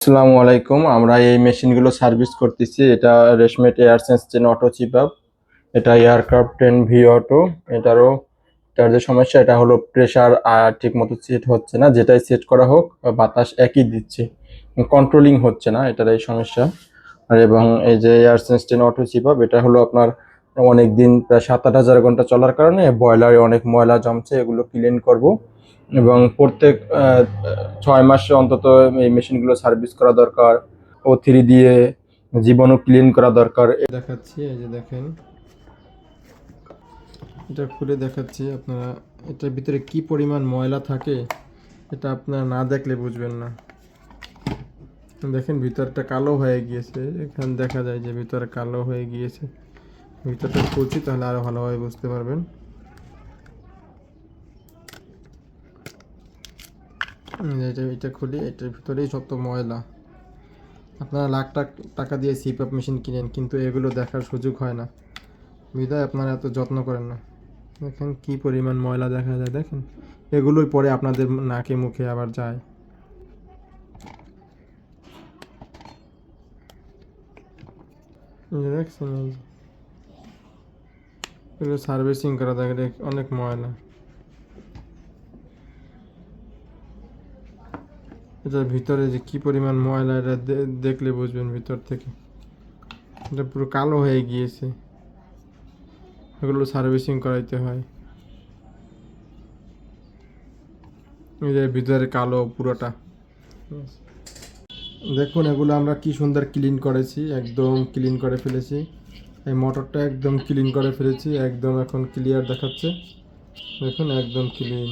আসসালামু আলাইকুম। আমরা এই মেশিনগুলো সার্ভিস করতেছি। এটা রেশমেট এয়ার সেন্সচেন অটো চিপআপ, এটা এয়ারক্রাফট 10V অটো। এটার যে সমস্যা, এটা হলো প্রেসার ঠিক মতো সেট হচ্ছে না। যেটাই সেট করা হোক বাতাস একই দিচ্ছে, কন্ট্রোলিং হচ্ছে না, এটার এই সমস্যা। আর এবং এই যে এয়ার সেন্সচেন অটো চিপআপ, এটা হলো আপনার অনেক দিন, প্রায় 7-8 হাজার ঘন্টা চলার কারণে বয়লারে অনেক ময়লা জমছে, এগুলো ক্লিন করব। এবং প্রত্যেক 6 মাসে অন্তত এই মেশিনগুলো সার্ভিস করা দরকার। O3 দিয়ে জীবাণু ক্লিন করা দরকার। দেখাচ্ছি, এই যে দেখেন, এটা খুলে দেখাচ্ছি আপনারা। এটার ভিতরে কি পরিমাণ ময়লা থাকে এটা আপনারা না দেখলে বুঝবেন না। দেখেন ভিতরটা কালো হয়ে গিয়েছে, এখানে দেখা যায় যে ভিতরে কালো হয়ে গিয়েছে। ভিতরটা খুলছি তাহলে আরো ভালোভাবে বুঝতে পারবেন। এটা খুলি, এটার ভিতরেই যত ময়লা। আপনারা লাখ টাকা দিয়ে সিপআপ মেশিন কিনেন, কিন্তু এগুলো দেখার সুযোগ হয় না, বিধায় আপনারা এত যত্ন করেন না। দেখেন কি পরিমাণ ময়লা দেখা যায়, দেখেন এগুলোই পরে আপনাদের নাকে মুখে আবার যায়। এই যে দেখছেন, এই যে এগুলো সার্ভিসিং করা থাকে, অনেক ময়লা। এটার ভিতরে যে কি পরিমাণ ময়লা, এটা দেখলে বুঝবেন ভিতর থেকে। এটা পুরো কালো হয়ে গিয়েছে, এগুলো সার্ভিসিং করাইতে হয়। এই যে ভিতরে কালো পুরোটা, দেখুন এগুলো আমরা কি সুন্দর ক্লিন করেছি, একদম ক্লিন করে ফেলেছি। এই মোটরটা একদম ক্লিন করে ফেলেছি, একদম এখন ক্লিয়ার দেখাচ্ছে, দেখুন একদম ক্লিন।